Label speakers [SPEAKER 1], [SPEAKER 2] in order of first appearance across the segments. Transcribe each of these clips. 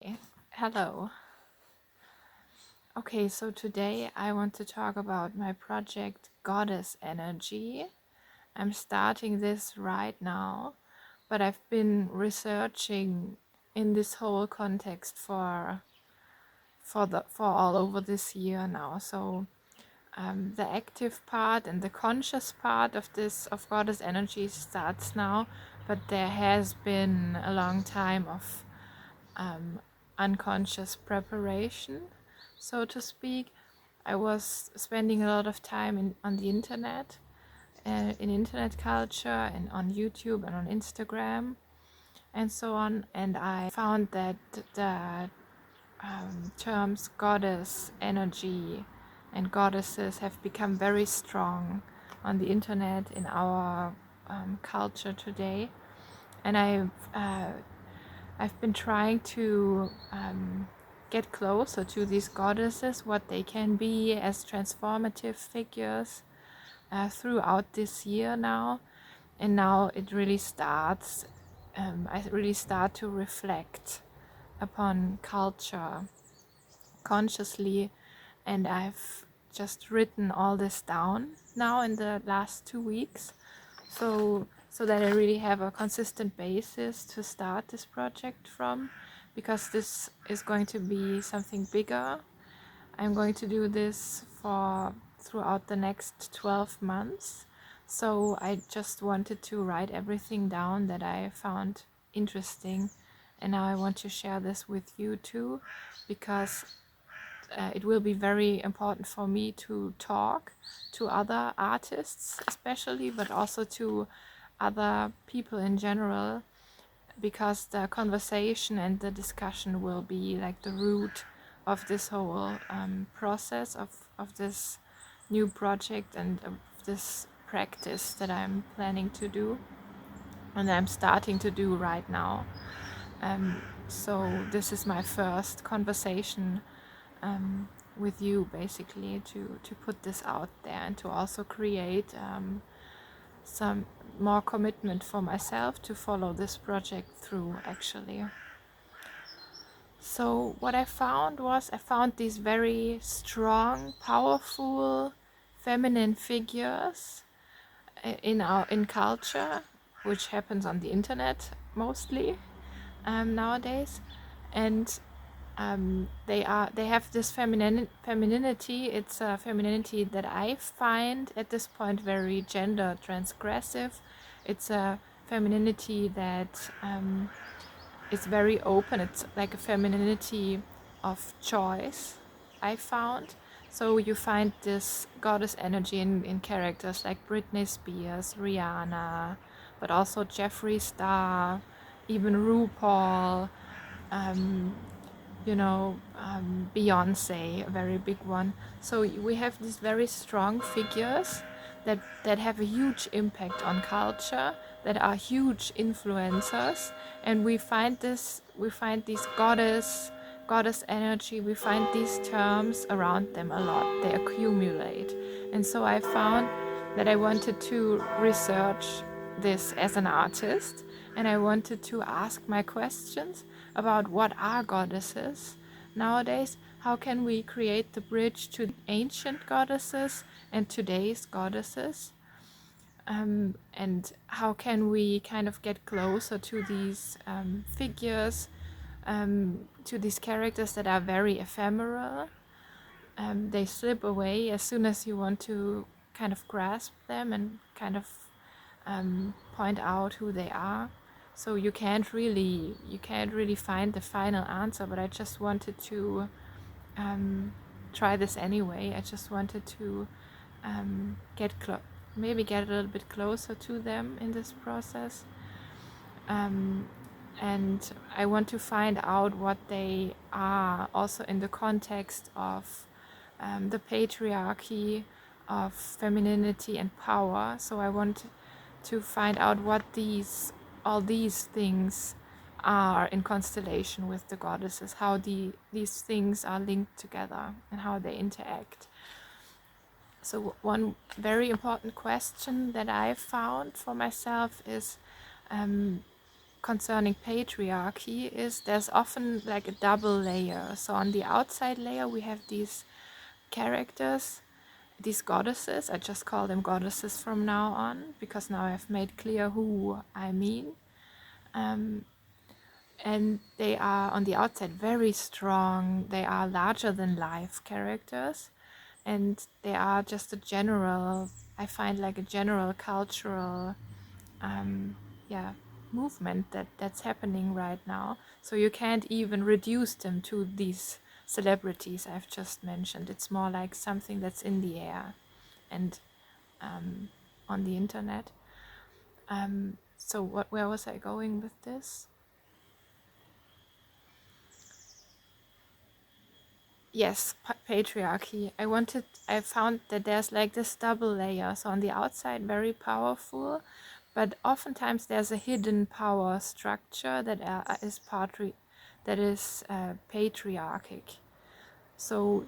[SPEAKER 1] Okay, hello. Okay, so today I want to talk about my project Goddess Energy. I'm starting this right now, but I've been researching in this whole context for all over this year now. So the active part and the conscious part of this of Goddess Energy starts now, but there has been a long time of um, unconscious preparation, so to speak. I was spending a lot of time on the internet, in internet culture, and on YouTube and on Instagram and so on. And I found that the terms goddess energy and goddesses have become very strong on the internet in our culture today. And I've been trying to get closer to these goddesses, what they can be as transformative figures throughout this year now. And now it really starts, I really start to reflect upon culture consciously. And I've just written all this down now in the last 2 weeks. So that I really have a consistent basis to start this project from, because this is going to be something bigger. I'm going to do this for throughout the next 12 months. So I just wanted to write everything down that I found interesting, and now I want to share this with you too, because it will be very important for me to talk to other artists, especially, but also to other people in general, because the conversation and the discussion will be like the root of this whole process of this new project and of this practice that I'm planning to do and I'm starting to do right now. So this is my first conversation with you, basically, to put this out there and to also create some more commitment for myself to follow this project through, actually. So what I found was I found these very strong, powerful, feminine figures in culture, which happens on the internet mostly nowadays, and they have this femininity. It's a femininity that I find at this point very gender transgressive. It's a femininity that is very open. It's like a femininity of choice, I found. So you find this goddess energy in characters like Britney Spears, Rihanna, but also Jeffree Star, even RuPaul, um, Beyonce, a very big one. So we have these very strong figures that have a huge impact on culture, that are huge influencers, and we find these goddess energy, we find these terms around them a lot. They accumulate. And so I found that I wanted to research this as an artist, and I wanted to ask my questions about what are goddesses nowadays, how can we create the bridge to ancient goddesses and today's goddesses, and how can we kind of get closer to these figures, to these characters that are very ephemeral. They slip away as soon as you want to kind of grasp them and kind of point out who they are. So you can't really find the final answer. But I just wanted to try this anyway. I just wanted to maybe get a little bit closer to them in this process. And I want to find out what they are, also in the context of the patriarchy, of femininity and power. So I want to find out what all these things are in constellation with the goddesses, how these things are linked together and how they interact. So one very important question that I found for myself is, concerning patriarchy is there's often like a double layer. So on the outside layer we have these characters, these goddesses. I just call them goddesses from now on because now I've made clear who I mean. Um, and they are on the outside very strong. They are larger than life characters, and they are just a general, I find like a general cultural um, yeah, movement that's happening right now. So you can't even reduce them to these celebrities I've just mentioned. It's more like something that's in the air and on the internet. So where was I going with this? Yes, patriarchy. I found that there's like this double layer. So on the outside, very powerful, but oftentimes there's a hidden power structure that is patriarchic. So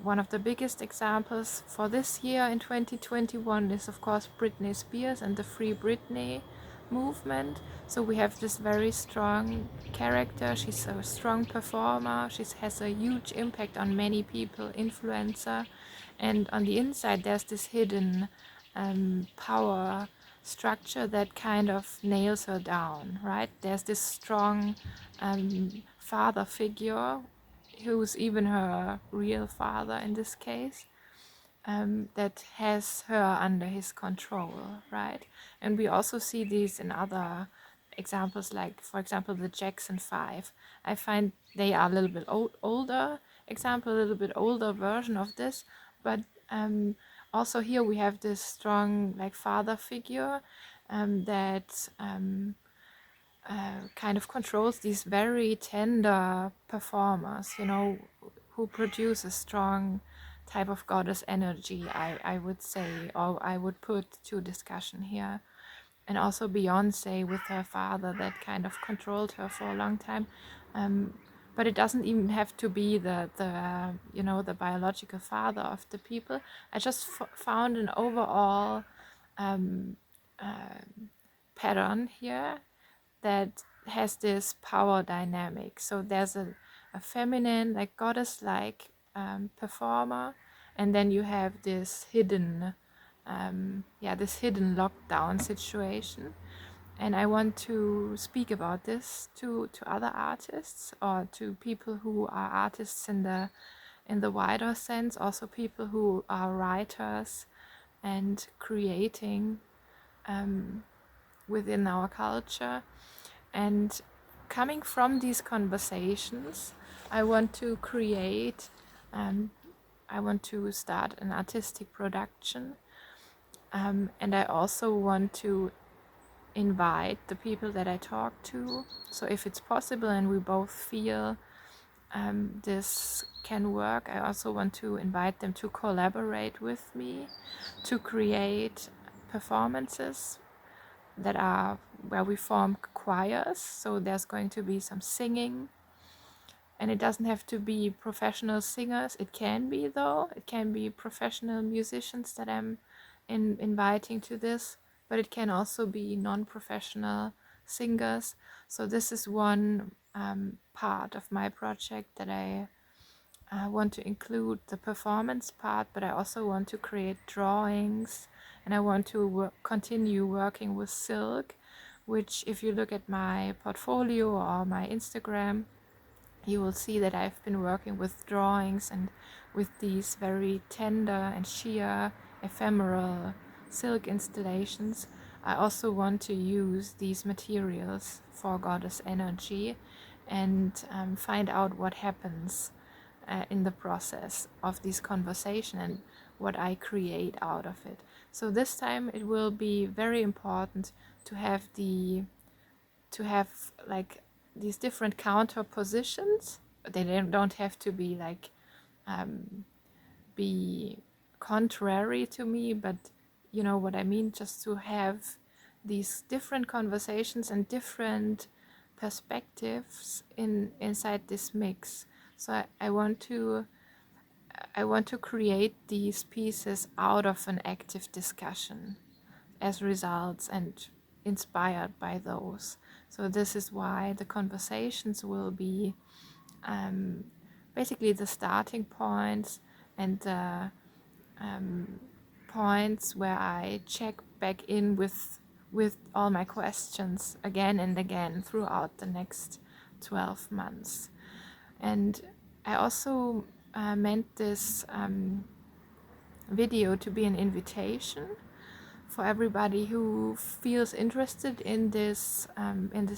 [SPEAKER 1] one of the biggest examples for this year in 2021 is of course Britney Spears and the Free Britney movement. So we have this very strong character. She's a strong performer. She has a huge impact on many people, influencer. And on the inside, there's this hidden power structure that kind of nails her down, right? There's this strong father figure who's even her real father in this case, that has her under his control, right? And we also see these in other examples, like, for example, the Jackson 5. I find they are a little bit older example, a little bit older version of this, but also here we have this strong, like, father figure that kind of controls these very tender performers, who produce a strong type of goddess energy, I would say, or I would put to discussion here. And also Beyonce with her father that kind of controlled her for a long time. But it doesn't even have to be the biological father of the people. I just found an overall um, uh, pattern here that has this power dynamic. So there's a feminine, like goddess-like performer, and then you have this hidden, this hidden lockdown situation. And I want to speak about this to other artists or to people who are artists in the wider sense, also people who are writers and creating within our culture. And coming from these conversations, I want to I want to start an artistic production. And I also want to invite the people that I talk to. So if it's possible and we both feel this can work, I also want to invite them to collaborate with me to create performances that are where we form choirs. So there's going to be some singing, and it doesn't have to be professional singers. It can be, though. It can be professional musicians that I'm inviting to this, but it can also be non-professional singers. So this is one part of my project that I want to include the performance part, but I also want to create drawings, and I want to continue working with silk, which if you look at my portfolio or my Instagram, you will see that I've been working with drawings and with these very tender and sheer ephemeral silk installations. I also want to use these materials for goddess energy and find out what happens in the process of this conversation and what I create out of it. So this time it will be very important to have like these different counter positions. They don't have to be like be contrary to me, but you know what I mean, just to have these different conversations and different perspectives inside this mix. So I want to create these pieces out of an active discussion as results, and inspired by those. So this is why the conversations will be basically the starting points and the points where I check back in with all my questions again and again throughout the next 12 months. And I also meant this video to be an invitation for everybody who feels interested in this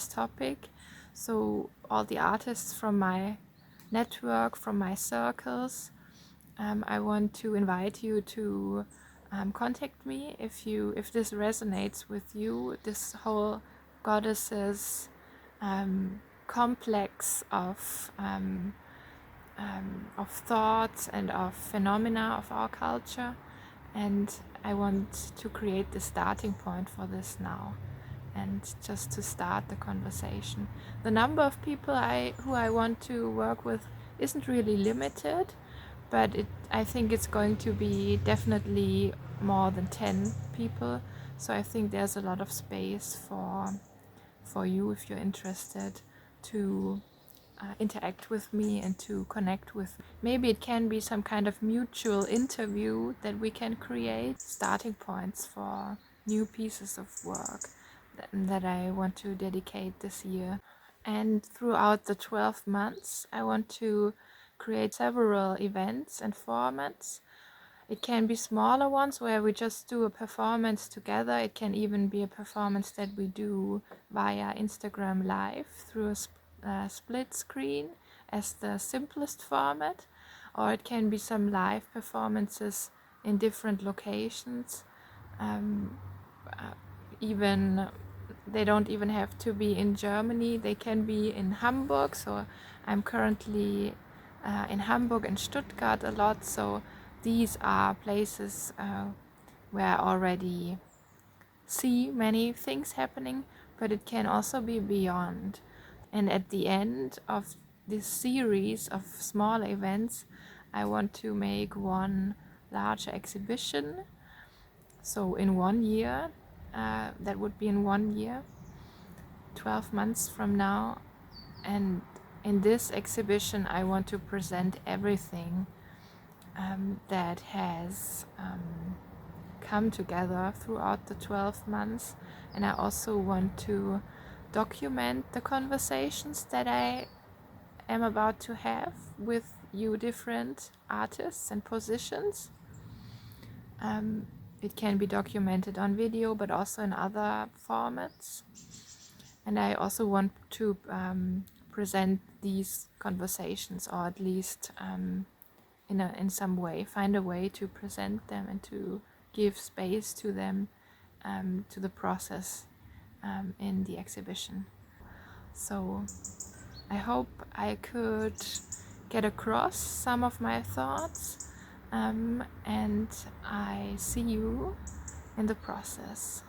[SPEAKER 1] topic. So all the artists from my network, from my circles, I want to invite you to contact me if this resonates with you. This whole goddesses complex of thoughts and of phenomena of our culture, and I want to create the starting point for this now, and just to start the conversation. The number of people who I want to work with isn't really limited, but I think it's going to be definitely more than 10 people. So I think there's a lot of space for you, if you're interested, to interact with me and to connect with me. Maybe it can be some kind of mutual interview that we can create, starting points for new pieces of work that I want to dedicate this year. And throughout the 12 months, I want to create several events and formats. It can be smaller ones where we just do a performance together. It can even be a performance that we do via Instagram Live through a split screen as the simplest format. Or it can be some live performances in different locations. Even they don't even have to be in Germany. They can be in Hamburg. So I'm currently in Hamburg and Stuttgart a lot. So these are places where I already see many things happening, but it can also be beyond. And at the end of this series of small events, I want to make one larger exhibition. So in 1 year, that would be in 1 year, 12 months from now. And in this exhibition, I want to present everything that has come together throughout the 12 months. And I also want to document the conversations that I am about to have with you different artists and positions. It can be documented on video, but also in other formats. And I also want to present these conversations, or at least in some way, find a way to present them and to give space to them, to the process in the exhibition. So I hope I could get across some of my thoughts, and I see you in the process.